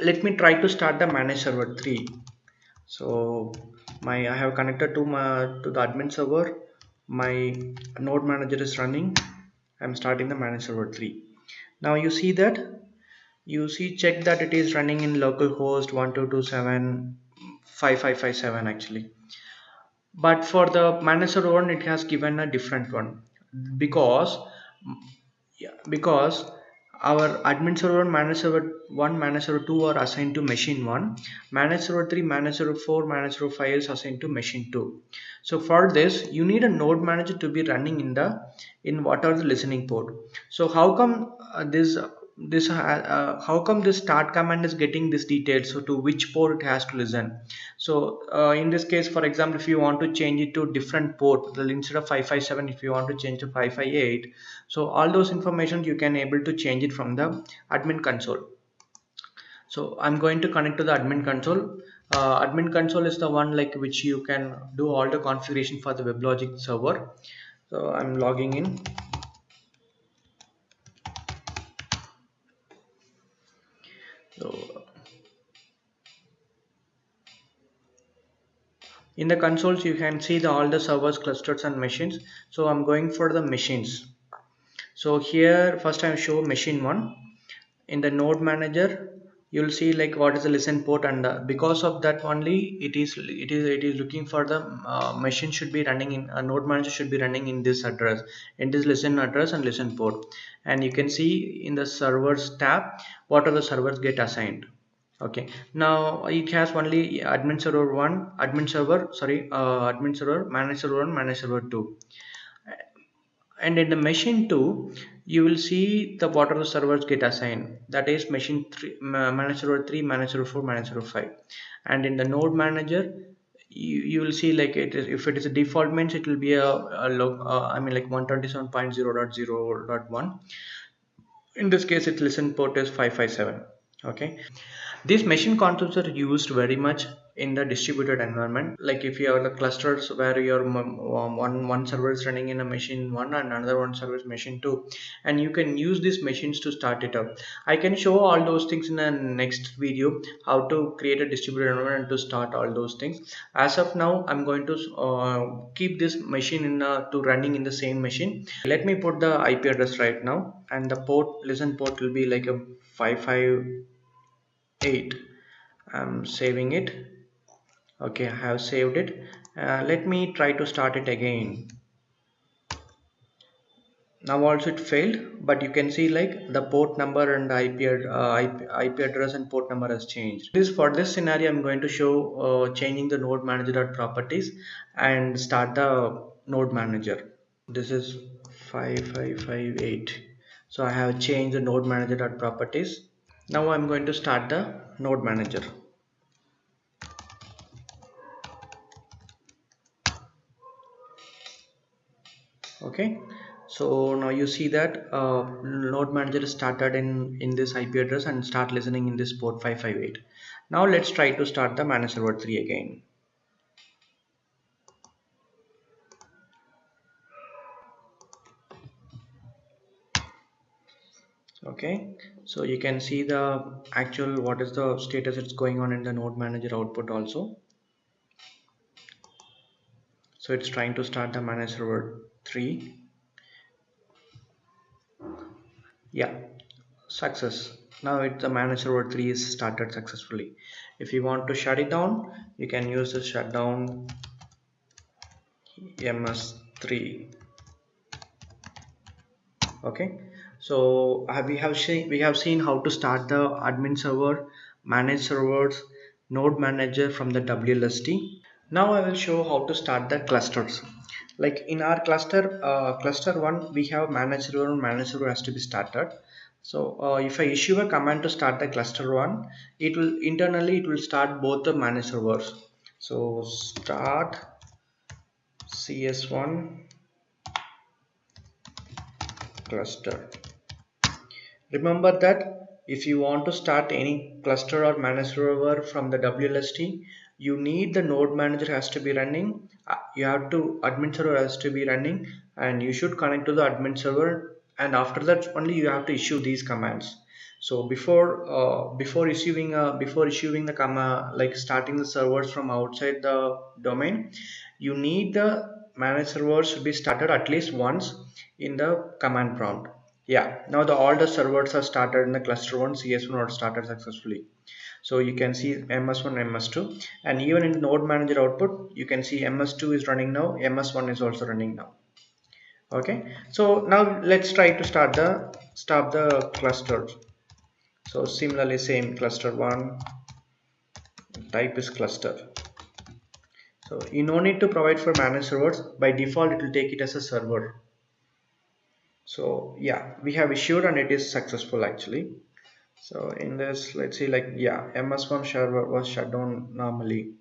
let me try to start the manage server 3. So I have connected to the admin server. My node manager is running. I'm starting the manage server 3. Now you see that, check that it is running in localhost 1227 actually. But for the manage server 1 it has given a different one, because yeah, because our admin server 1, manage server 1, manage server 2 are assigned to machine 1, manage server 3, manage server 4, manage server 5 is assigned to machine 2. So for this you need a node manager to be running in what are the listening port. So how come how come this start command is getting this detail, so to which port it has to listen. So in this case, for example, if you want to change it to different port, instead of 557, if you want to change to 558, so all those information you can able to change it from the admin console. So I'm going to connect to the admin console. Admin console is the one like which you can do all the configuration for the WebLogic server. So I'm logging in. So in the consoles you can see all the servers, clusters and machines. So I'm going for the machines. So here first I show machine 1. In the node manager you'll see like what is the listen port, and because of that only it is looking for the machine should be running in a node manager should be running in this address, in this listen address and listen port. And you can see in the servers tab what are the servers get assigned. Okay, now it has only admin server 1, admin server, manage server 1, manage server 2. And in the machine 2 you will see the what are the servers get assigned, that is machine 3, manage server 3, manage server 4, manage server 5. And in the node manager you will see like it is, if it is a default means it will be a log, I mean like 127.0.0.1. In this case its listen port is 557. Okay, these machine controls are used very much in the distributed environment. Like if you have the clusters where your one server is running in a machine 1 and another one server is machine 2, and you can use these machines to start it up. I can show all those things in the next video, how to create a distributed environment and to start all those things. As of now I'm going to keep this machine to running in the same machine. Let me put the IP address right now, and the port, listen port will be like a 558. I'm saving it. Okay, I have saved it. Let me try to start it again. Now also it failed, but you can see like the port number and IP address and port number has changed. For this scenario I'm going to show changing the node manager properties and start the node manager. This is 5558. So I have changed the node manager properties. Now I'm going to start the node manager. Okay, so now you see that node manager started in this IP address and start listening in this port 558. Now let's try to start the manage server 3 again. Okay, so you can see the actual what is the status it's going on in the node manager output also. So it's trying to start the manage server 3. Yeah, success. Now the manage server 3 is started successfully. If you want to shut it down, you can use the shutdown ms3. Okay, so we have seen how to start the admin server, manage servers, node manager from the WLST. Now I will show how to start the clusters. Like in our cluster 1 we have manage server and manage server has to be started. So if I issue a command to start the cluster 1, it will internally start both the manage servers. So start cs1 cluster. Remember that if you want to start any cluster or manage server from the WLST, you need the node manager has to be running. You have to admin server has to be running, and you should connect to the admin server. And after that only you have to issue these commands. So before issuing the comma, like starting the servers from outside the domain, you need the manage servers to be started at least once in the command prompt. Yeah, now all the servers are started in the cluster 1 CS1 are started successfully. So you can see ms1 ms2, and even in node manager output you can see ms2 is running now, ms1 is also running now. Okay, so now let's try to stop the cluster. So similarly, same cluster 1, type is cluster. So you no need to provide for managed servers. By default it will take it as a server. So yeah, we have issued and it is successful actually. So in this, let's see, like, yeah, ms1 server was shut down normally.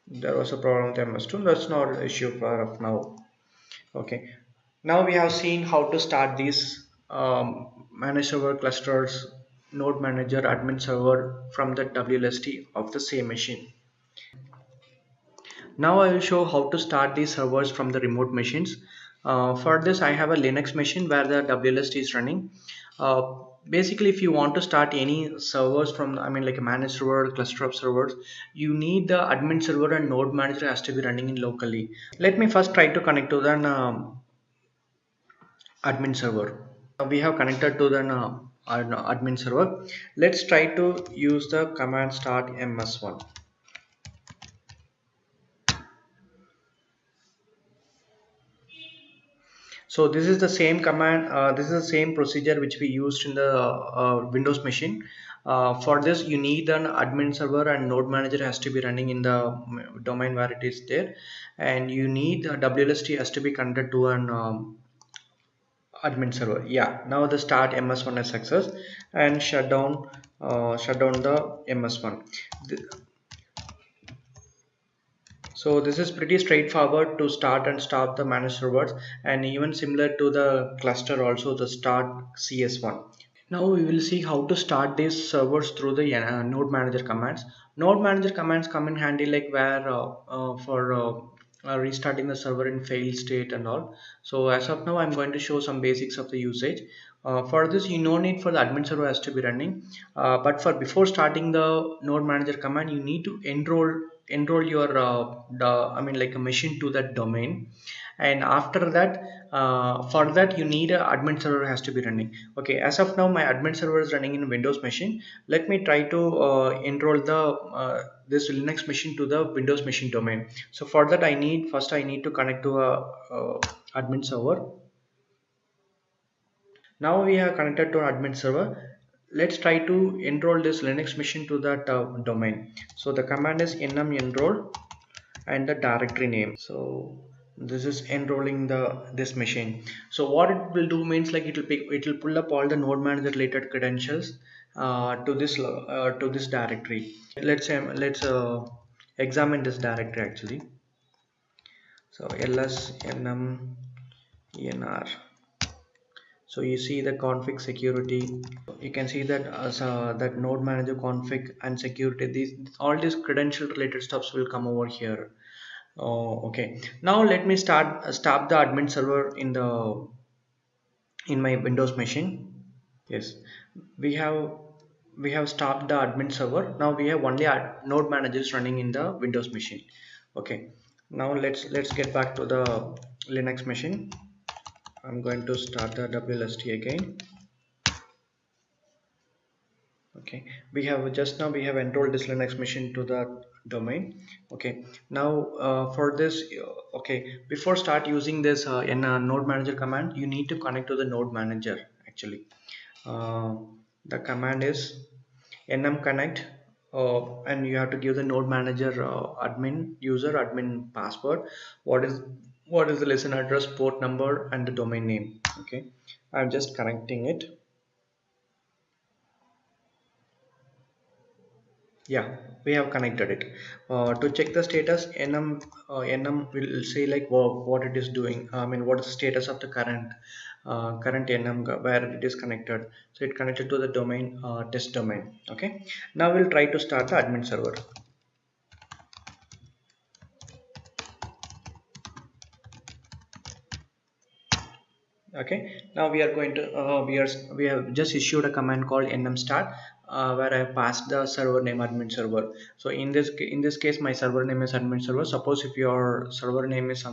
There was a problem with ms2. That's not an issue for of now. Okay, now we have seen how to start these managed server clusters, node manager, admin server from the WLST of the same machine. Now I will show how to start these servers from the remote machines. For this I have a Linux machine where the WLST is running. Basically, if you want to start any servers from, I mean, like a managed server, cluster of servers, you need the admin server and node manager has to be running in locally. Let me first try to connect to the admin server. We have connected to the admin server. Let's try to use the command start ms1. So this is the same command, this is the same procedure which we used in the Windows machine. For this you need an admin server and node manager has to be running in the domain where it is there, and you need WLST has to be connected to an admin server. Yeah, now the start ms1 is success, and shut down the ms1. So this is pretty straightforward to start and stop the managed servers, and even similar to the cluster also the start CS1. Now we will see how to start these servers through the node manager commands. Node manager commands come in handy like where for restarting the server in failed state and all. So as of now I'm going to show some basics of the usage. For this you no need for the admin server has to be running, but for before starting the node manager command you need to enroll your I mean like a machine to that domain, and after that for that you need a admin server has to be running. Okay, as of now my admin server is running in Windows machine. Let me try to enroll the this Linux machine to the Windows machine domain. So for that I need to connect to a admin server. Now we are connected to an admin server. Let's try to enroll this Linux machine to that domain. So the command is num enroll and the directory name. So this is enrolling the this machine. So what it will do means like it will pull up all the node manager related credentials to this directory. Let's examine this directory actually. So ls num enr. So you see the config security. You can see that as that node manager config and security, these all these credential related stuffs will come over here. Oh, okay. Now let me start the admin server in my Windows machine. Yes, we have we have stopped the admin server. Now we have only node managers running in the Windows machine. Okay. Now let's get back to the Linux machine. I'm going to start the WLST again. Okay, we have enrolled this Linux machine to the domain. Okay, now for this okay, before start using this in a node manager command you need to connect to the node manager actually. uh, the command is num connect, and you have to give the node manager admin user admin password. What is the listen address, port number, and the domain name. Okay, I'm just connecting it. Yeah, we have connected it. To check the status, num will say like what it is doing. I mean, what is the status of the current num where it is connected. So it connected to the domain, test domain. Okay, now we'll try to start the admin server. Okay, now we are going to we have just issued a command called nm start, where I passed the server name admin server. So in this case my server name is admin server. Suppose if your server name is